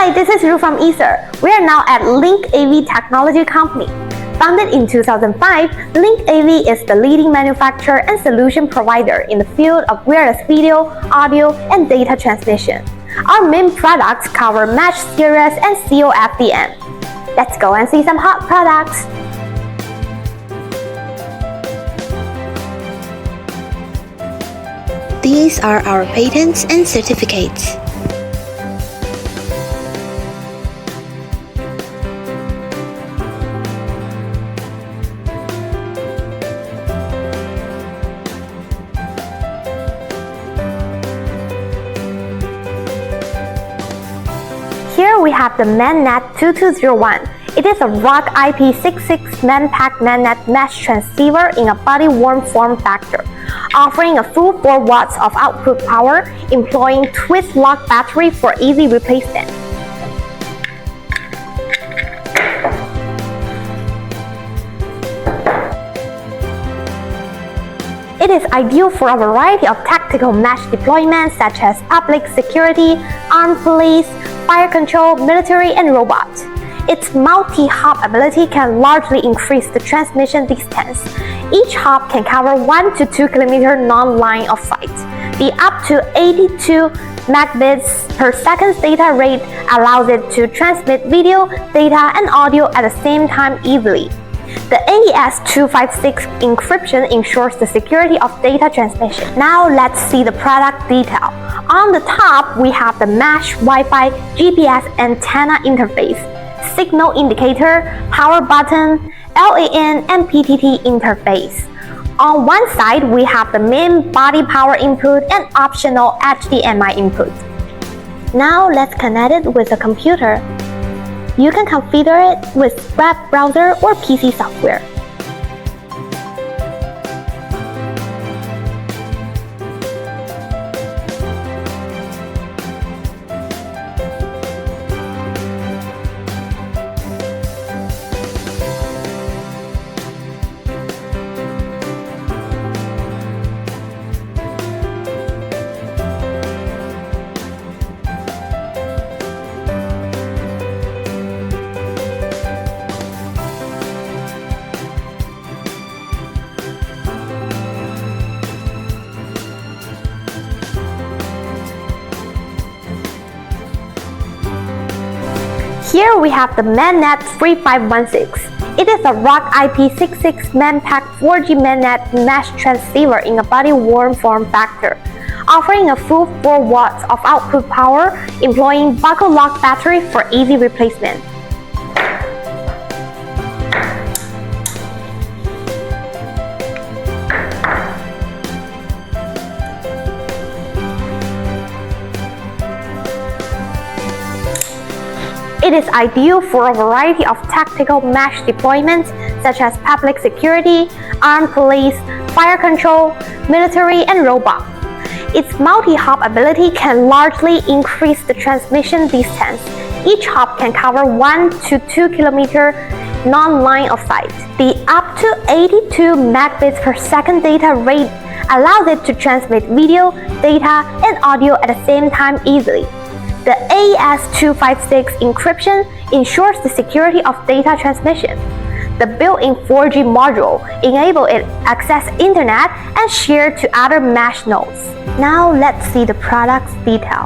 Hi, this is Ru from Ether. We are now at LinkAV Technology Company. Founded in 2005, LinkAV is the leading manufacturer and solution provider in the field of wireless video, audio, and data transmission. Our main products cover mesh series and COFDM. Let's go and see some hot products. These are our patents and certificates. Here we have the Manet 2201. It is a ROC IP66 man-packed Manet mesh transceiver in a body-worn form factor, offering a full 4 watts of output power, employing twist-lock battery for easy replacement. It is ideal for a variety of tactical mesh deployments such as public security, armed police, fire control, military, and robots. Its multi-hop ability can largely increase the transmission distance. Each hop can cover 1 to 2 km non-line of sight. The up to 82 megabits per second data rate allows it to transmit video, data, and audio at the same time easily. The AES-256 encryption ensures the security of data transmission. Now let's see the product detail. On the top, we have the mesh Wi-Fi GPS antenna interface, signal indicator, power button, LAN and PTT interface. On one side, we have the main body power input and optional HDMI input. Now let's connect it with a computer. You can configure it with web browser or PC software. Here we have the Manet 3516. It is a ROC IP66 man-packed 4G Manet mesh transceiver in a body-worn form factor, offering a full 4 watts of output power, employing buckle lock battery for easy replacement. It is ideal for a variety of tactical mesh deployments such as public security, armed police, fire control, military, and robot. Its multi-hop ability can largely increase the transmission distance. Each hop can cover 1 to 2 km non-line of sight. The up to 82 megabits per second data rate allows it to transmit video, data, and audio at the same time easily. The AES-256 encryption ensures the security of data transmission. The built-in 4G module enables it to access internet and share to other mesh nodes. Now let's see the product's detail.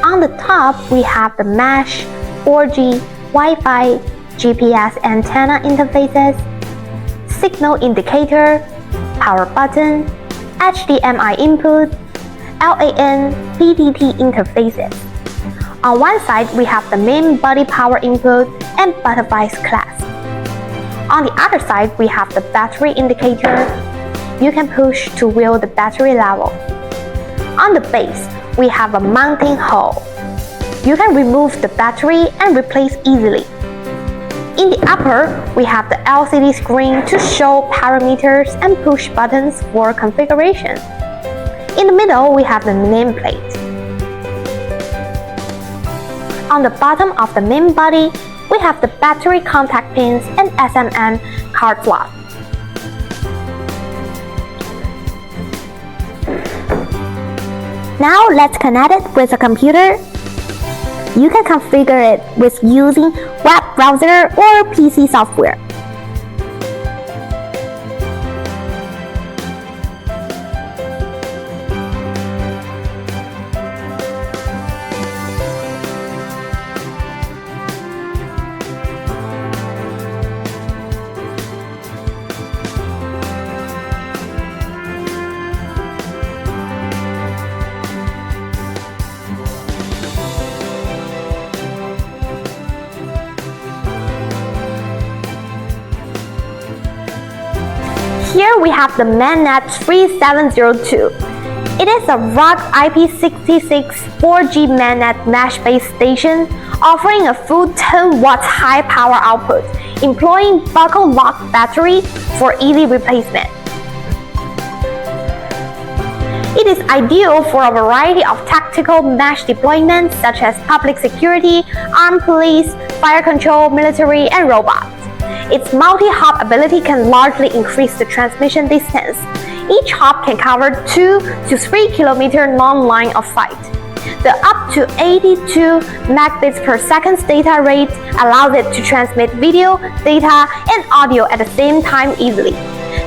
On the top, we have the mesh, 4G, Wi-Fi, GPS antenna interfaces, signal indicator, power button, HDMI input, LAN, PTT interfaces. On one side, we have the main body power input and butterfly clasp. On the other side, we have the battery indicator. You can push to wheel the battery level. On the base, we have a mounting hole. You can remove the battery and replace easily. In the upper, we have the LCD screen to show parameters and push buttons for configuration. In the middle, we have the nameplate. On the bottom of the main body, we have the battery contact pins and SMM card slot. Now let's connect it with a computer. You can configure it with using web browser or PC software. Here we have the Manet 3702. It is a ROG IP66 4G Manet mesh base station offering a full 10 watts high power output, employing buckle lock battery for easy replacement. It is ideal for a variety of tactical mesh deployments such as public security, armed police, fire control, military, and robots. Its multi-hop ability can largely increase the transmission distance. Each hop can cover 2 to 3 km non-line of sight. The up to 82 megabits per second data rate allows it to transmit video, data, and audio at the same time easily.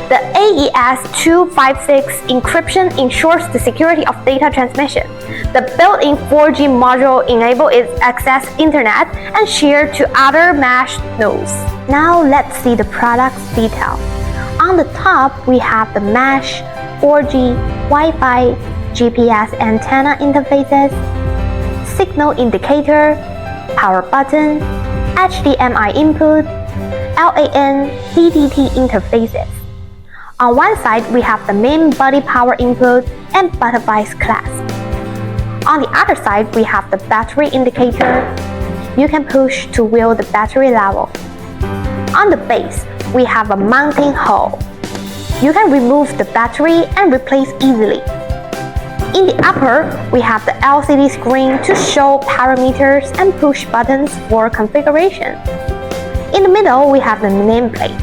The AES-256 encryption ensures the security of data transmission. The built-in 4G module enables it to access internet and share to other mesh nodes. Now let's see the product's detail. On the top, we have the mesh, 4G, Wi-Fi, GPS antenna interfaces, signal indicator, power button, HDMI input, LAN, DTT interfaces. On one side, we have the main body power input and butterflies clasp. On the other side, we have the battery indicator. You can push to view the battery level. On the base, we have a mounting hole. You can remove the battery and replace easily. In the upper, we have the LCD screen to show parameters and push buttons for configuration. In the middle, we have the nameplate.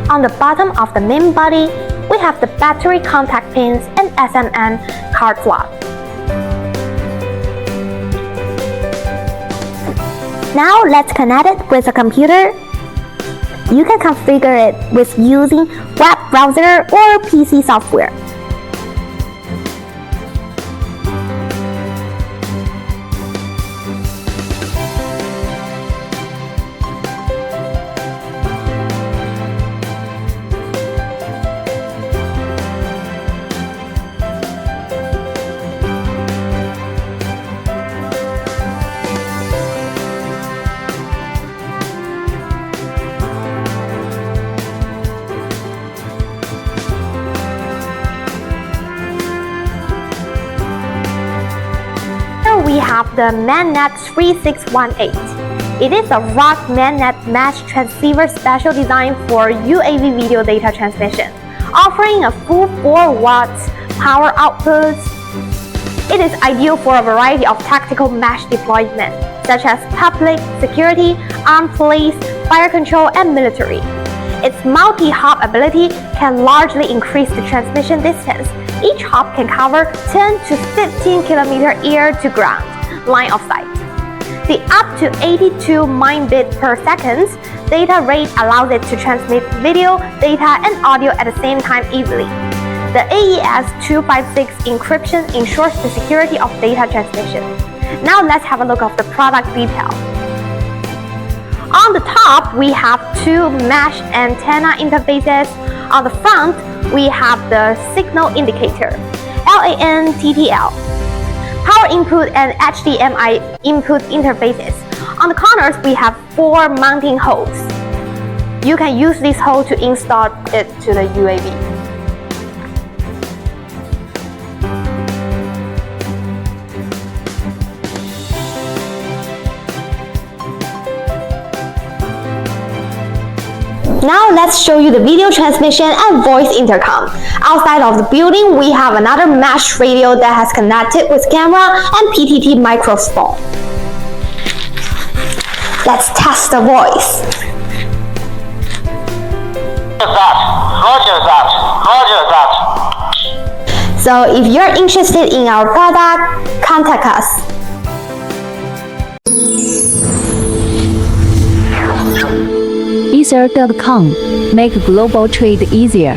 On the bottom of the main body, we have the battery contact pins and SMN card slot. Now let's connect it with a computer. You can configure it with using web browser or PC software. We have the Manet 3618. It is a ROG Manet mesh transceiver special designed for UAV video data transmission, offering a full 4 watts power output. It is ideal for a variety of tactical mesh deployments, such as public security, armed police, fire control, and military. Its multi-hop ability can largely increase the transmission distance. Each hop can cover 10 to 15 km ear to ground line of sight. The up to 82 megabits per second data rate allows it to transmit video, data, and audio at the same time easily. The AES-256 encryption ensures the security of data transmission. Now let's have a look at the product detail. On the top, we have 2 mesh antenna interfaces. On the front, we have the signal indicator, LAN TTL, power input and HDMI input interfaces. On the corners, we have 4 mounting holes. You can use this hole to install it to the UAV. Now let's show you the video transmission and voice intercom. Outside of the building, we have another mesh radio that has connected with camera and PTT microphone. Let's test the voice. Roger that. Roger that. So if you're interested in our product, contact us. Ether.com, make global trade easier.